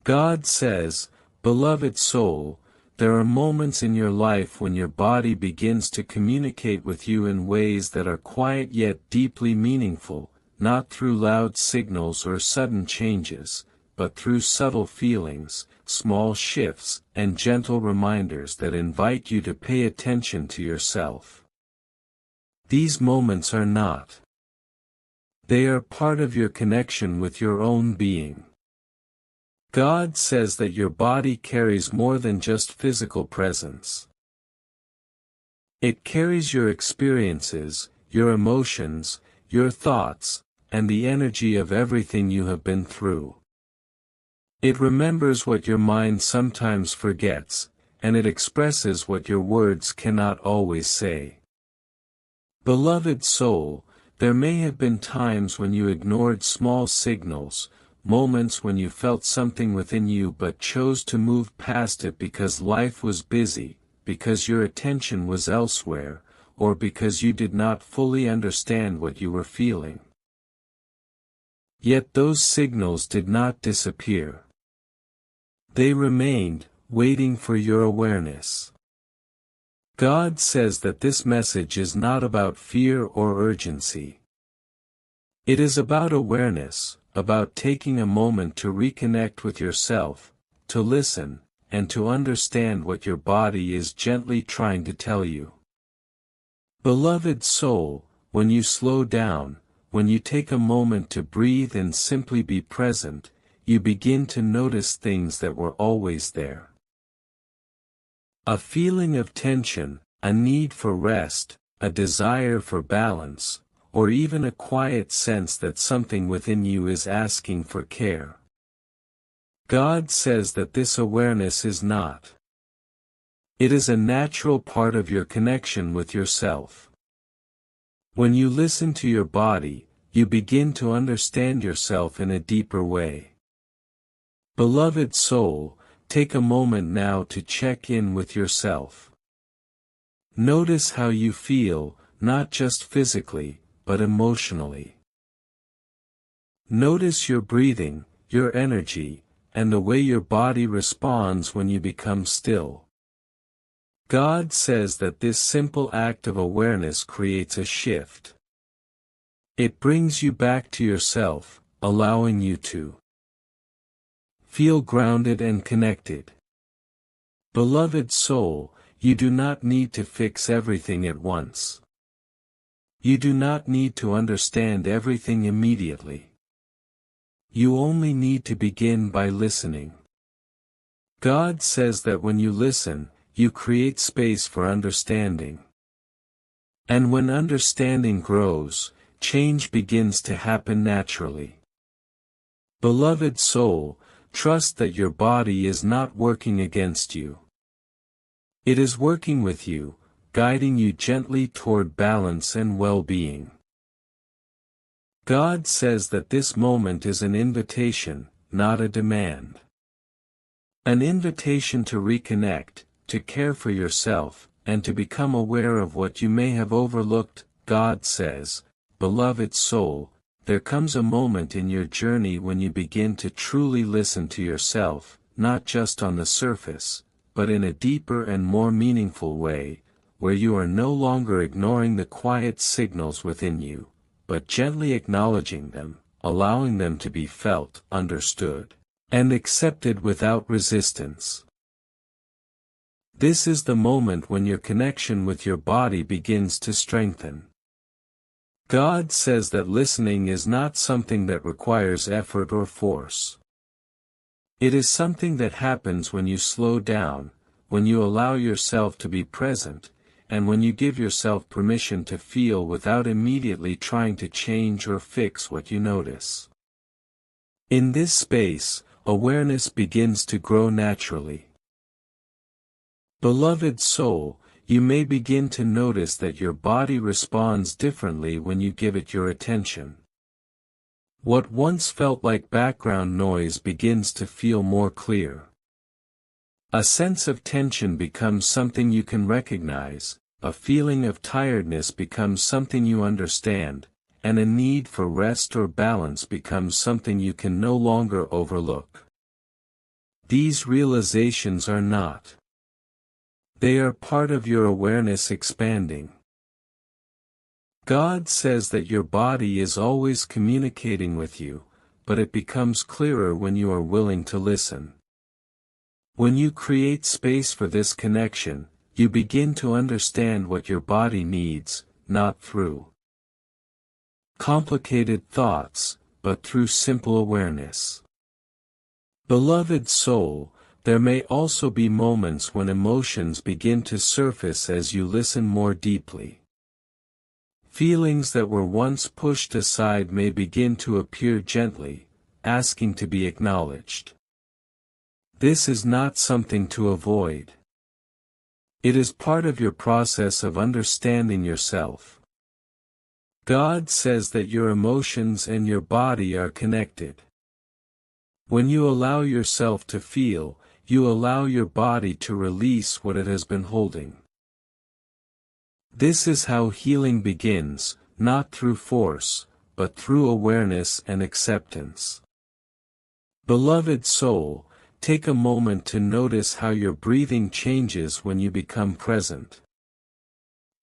God says, "Beloved soul, there are moments in your life when your body begins to communicate with you in ways that are quiet yet deeply meaningful, not through loud signals or sudden changes, but through subtle feelings, small shifts, and gentle reminders that invite you to pay attention to yourself." These moments are not. They are part of your connection with your own being. God says that your body carries more than just physical presence. It carries your experiences, your emotions, your thoughts, and the energy of everything you have been through. It remembers what your mind sometimes forgets, and it expresses what your words cannot always say. Beloved soul, there may have been times when you ignored small signals, moments when you felt something within you but chose to move past it because life was busy, because your attention was elsewhere, or because you did not fully understand what you were feeling. Yet those signals did not disappear. They remained, waiting for your awareness. God says that this message is not about fear or urgency. It is about awareness, about taking a moment to reconnect with yourself, to listen, and to understand what your body is gently trying to tell you. Beloved soul, when you slow down, when you take a moment to breathe and simply be present, you begin to notice things that were always there. A feeling of tension, a need for rest, a desire for balance, or even a quiet sense that something within you is asking for care. God says that this awareness is not. It is a natural part of your connection with yourself. When you listen to your body, you begin to understand yourself in a deeper way. Beloved soul, take a moment now to check in with yourself. Notice how you feel, not just physically, but emotionally. Notice your breathing, your energy, and the way your body responds when you become still. God says that this simple act of awareness creates a shift. It brings you back to yourself, allowing you to feel grounded and connected. Beloved soul, you do not need to fix everything at once. You do not need to understand everything immediately. You only need to begin by listening. God says that when you listen, you create space for understanding. And when understanding grows, change begins to happen naturally. Beloved soul, trust that your body is not working against you. It is working with you, guiding you gently toward balance and well-being. God says that this moment is an invitation, not a demand. An invitation to reconnect, to care for yourself, and to become aware of what you may have overlooked. God says, beloved soul, there comes a moment in your journey when you begin to truly listen to yourself, not just on the surface, but in a deeper and more meaningful way, where you are no longer ignoring the quiet signals within you, but gently acknowledging them, allowing them to be felt, understood, and accepted without resistance. This is the moment when your connection with your body begins to strengthen. God says that listening is not something that requires effort or force. It is something that happens when you slow down, when you allow yourself to be present, and when you give yourself permission to feel without immediately trying to change or fix what you notice. In this space, awareness begins to grow naturally. Beloved soul, you may begin to notice that your body responds differently when you give it your attention. What once felt like background noise begins to feel more clear. A sense of tension becomes something you can recognize, a feeling of tiredness becomes something you understand, and a need for rest or balance becomes something you can no longer overlook. These realizations are not. They are part of your awareness expanding. God says that your body is always communicating with you, but it becomes clearer when you are willing to listen. When you create space for this connection, you begin to understand what your body needs, not through complicated thoughts, but through simple awareness. Beloved soul, there may also be moments when emotions begin to surface as you listen more deeply. Feelings that were once pushed aside may begin to appear gently, asking to be acknowledged. This is not something to avoid. It is part of your process of understanding yourself. God says that your emotions and your body are connected. When you allow yourself to feel, you allow your body to release what it has been holding. This is how healing begins, not through force, but through awareness and acceptance. Beloved soul, take a moment to notice how your breathing changes when you become present.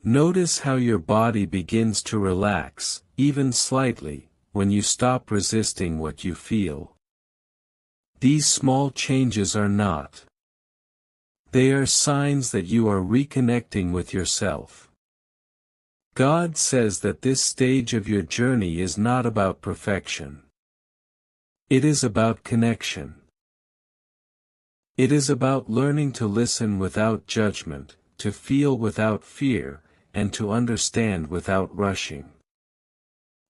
Notice how your body begins to relax, even slightly, when you stop resisting what you feel. These small changes are not. They are signs that you are reconnecting with yourself. God says that this stage of your journey is not about perfection. It is about connection. It is about learning to listen without judgment, to feel without fear, and to understand without rushing.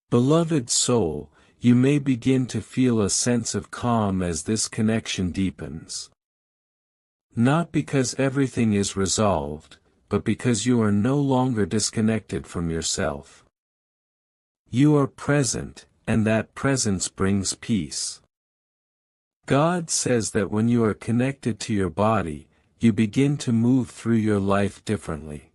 Beloved soul, you may begin to feel a sense of calm as this connection deepens. Not because everything is resolved, but because you are no longer disconnected from yourself. You are present, and that presence brings peace. God says that when you are connected to your body, you begin to move through your life differently.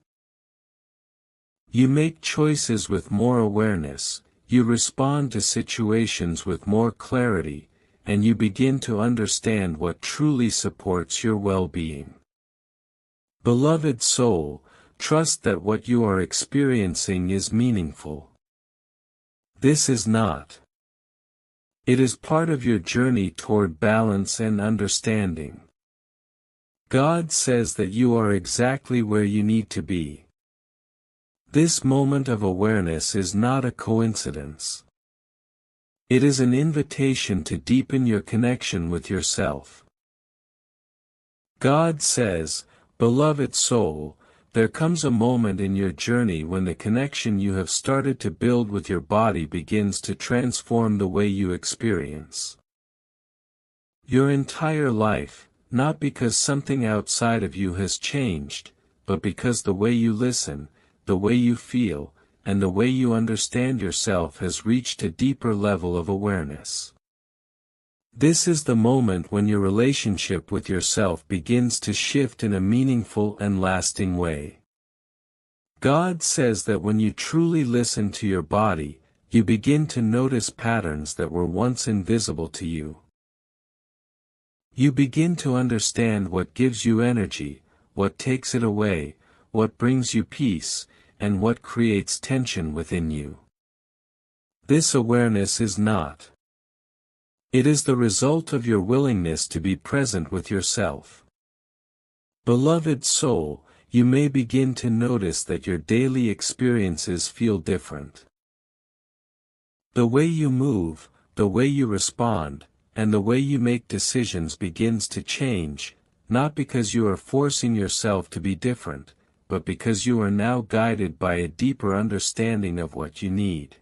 You make choices with more awareness, you respond to situations with more clarity, and you begin to understand what truly supports your well-being. Beloved soul, trust that what you are experiencing is meaningful. This is not. It is part of your journey toward balance and understanding. God says that you are exactly where you need to be. This moment of awareness is not a coincidence. It is an invitation to deepen your connection with yourself. God says, beloved soul, there comes a moment in your journey when the connection you have started to build with your body begins to transform the way you experience your entire life, not because something outside of you has changed, but because the way you listen, the way you feel, and the way you understand yourself has reached a deeper level of awareness. This is the moment when your relationship with yourself begins to shift in a meaningful and lasting way. God says that when you truly listen to your body, you begin to notice patterns that were once invisible to you. You begin to understand what gives you energy, what takes it away, what brings you peace, and what creates tension within you. This awareness is not. It is the result of your willingness to be present with yourself. Beloved soul, you may begin to notice that your daily experiences feel different. The way you move, the way you respond, and the way you make decisions begins to change, not because you are forcing yourself to be different, but because you are now guided by a deeper understanding of what you need.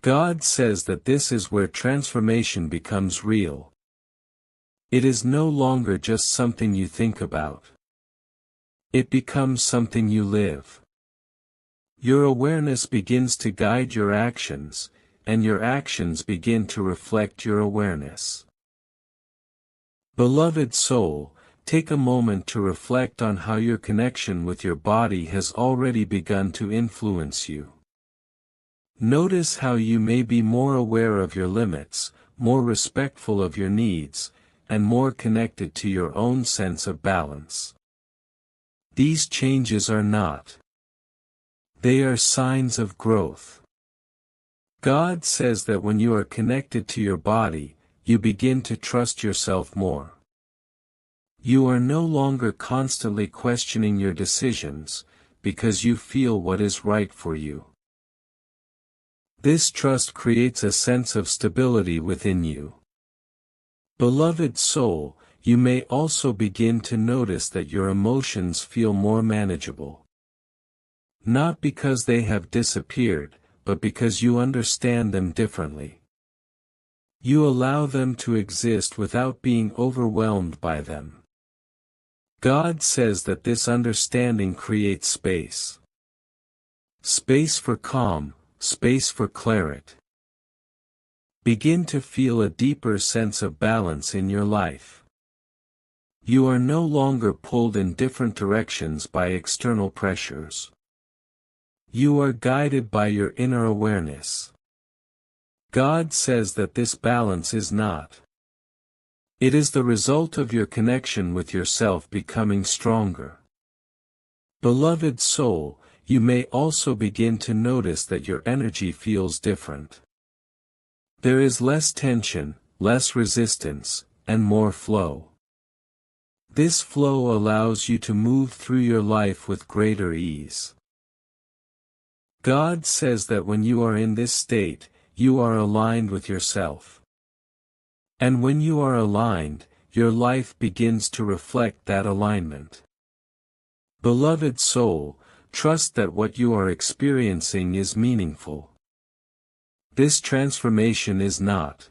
God says that this is where transformation becomes real. It is no longer just something you think about. It becomes something you live. Your awareness begins to guide your actions, and your actions begin to reflect your awareness. Beloved soul, take a moment to reflect on how your connection with your body has already begun to influence you. Notice how you may be more aware of your limits, more respectful of your needs, and more connected to your own sense of balance. These changes are not. They are signs of growth. God says that when you are connected to your body, you begin to trust yourself more. You are no longer constantly questioning your decisions, because you feel what is right for you. This trust creates a sense of stability within you. Beloved soul, you may also begin to notice that your emotions feel more manageable. Not because they have disappeared, but because you understand them differently. You allow them to exist without being overwhelmed by them. God says that this understanding creates space. Space for calm, space for clarity. Begin to feel a deeper sense of balance in your life. You are no longer pulled in different directions by external pressures. You are guided by your inner awareness. God says that this balance is not. It is the result of your connection with yourself becoming stronger. Beloved soul, you may also begin to notice that your energy feels different. There is less tension, less resistance, and more flow. This flow allows you to move through your life with greater ease. God says that when you are in this state, you are aligned with yourself. And when you are aligned, your life begins to reflect that alignment. Beloved soul, trust that what you are experiencing is meaningful. This transformation is not.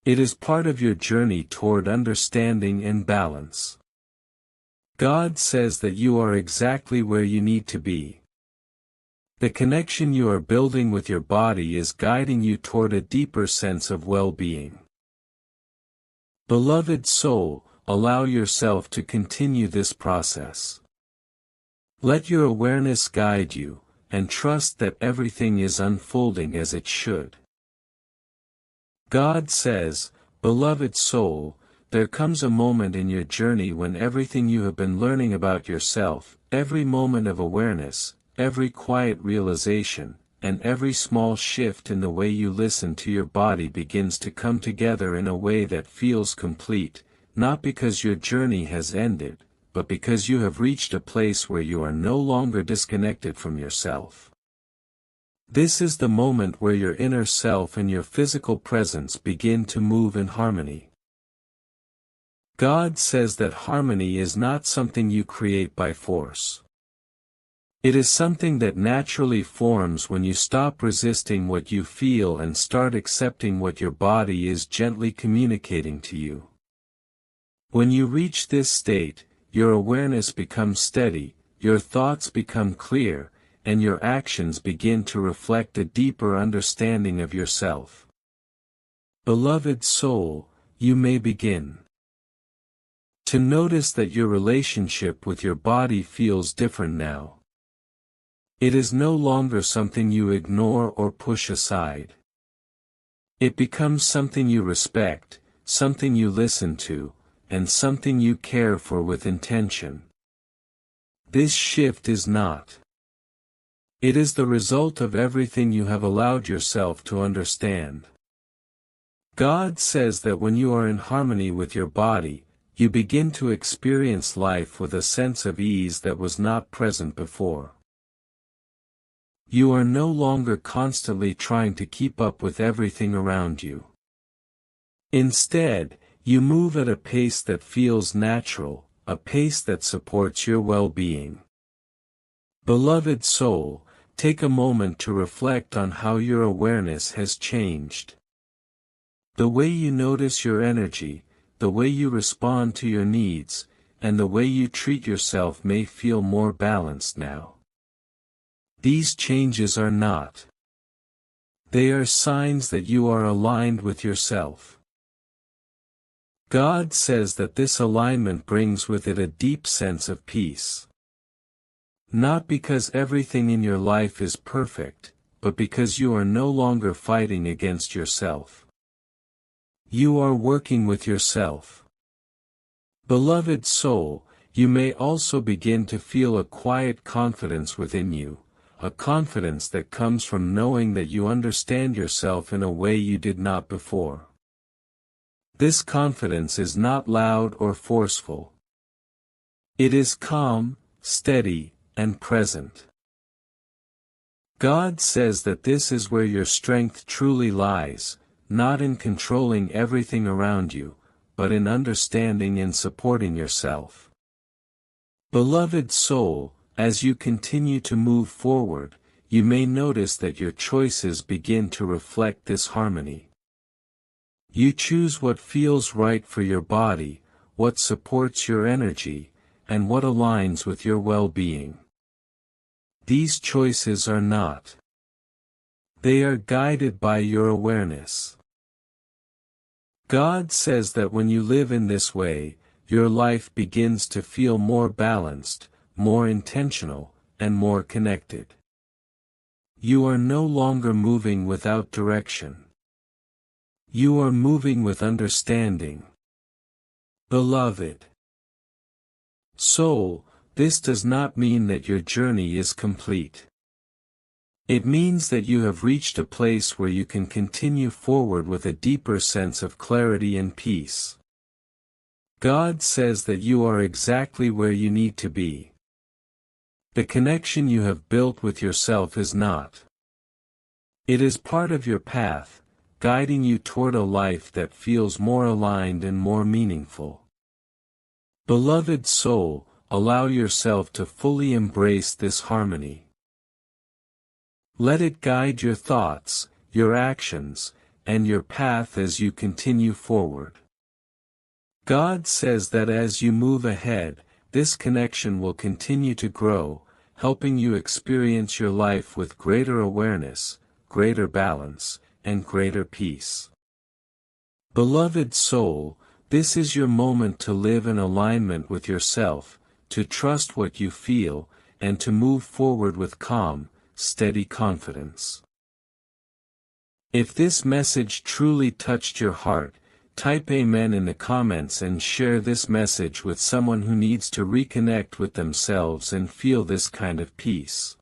It is part of your journey toward understanding and balance. God says that you are exactly where you need to be. The connection you are building with your body is guiding you toward a deeper sense of well-being. Beloved soul, allow yourself to continue this process. Let your awareness guide you, and trust that everything is unfolding as it should. God says, beloved soul, there comes a moment in your journey when everything you have been learning about yourself, every moment of awareness, every quiet realization, and every small shift in the way you listen to your body begins to come together in a way that feels complete, not because your journey has ended, but because you have reached a place where you are no longer disconnected from yourself. This is the moment where your inner self and your physical presence begin to move in harmony. God says that harmony is not something you create by force. It is something that naturally forms when you stop resisting what you feel and start accepting what your body is gently communicating to you. When you reach this state, your awareness becomes steady, your thoughts become clear, and your actions begin to reflect a deeper understanding of yourself. Beloved soul, you may begin to notice that your relationship with your body feels different now. It is no longer something you ignore or push aside. It becomes something you respect, something you listen to, and something you care for with intention. This shift is not. It is the result of everything you have allowed yourself to understand. God says that when you are in harmony with your body, you begin to experience life with a sense of ease that was not present before. You are no longer constantly trying to keep up with everything around you. Instead, you move at a pace that feels natural, a pace that supports your well-being. Beloved soul, take a moment to reflect on how your awareness has changed. The way you notice your energy, the way you respond to your needs, and the way you treat yourself may feel more balanced now. These changes are not. They are signs that you are aligned with yourself. God says that this alignment brings with it a deep sense of peace. Not because everything in your life is perfect, but because you are no longer fighting against yourself. You are working with yourself. Beloved soul, you may also begin to feel a quiet confidence within you, a confidence that comes from knowing that you understand yourself in a way you did not before. This confidence is not loud or forceful. It is calm, steady, and present. God says that this is where your strength truly lies, not in controlling everything around you, but in understanding and supporting yourself. Beloved soul, as you continue to move forward, you may notice that your choices begin to reflect this harmony. You choose what feels right for your body, what supports your energy, and what aligns with your well-being. These choices are not. They are guided by your awareness. God says that when you live in this way, your life begins to feel more balanced, more intentional, and more connected. You are no longer moving without direction. You are moving with understanding. Beloved soul, this does not mean that your journey is complete. It means that you have reached a place where you can continue forward with a deeper sense of clarity and peace. God says that you are exactly where you need to be. The connection you have built with yourself is not. It is part of your path, guiding you toward a life that feels more aligned and more meaningful. Beloved soul, allow yourself to fully embrace this harmony. Let it guide your thoughts, your actions, and your path as you continue forward. God says that as you move ahead, this connection will continue to grow, helping you experience your life with greater awareness, greater balance, and greater peace. Beloved soul, this is your moment to live in alignment with yourself, to trust what you feel, and to move forward with calm, steady confidence. If this message truly touched your heart, type Amen in the comments and share this message with someone who needs to reconnect with themselves and feel this kind of peace.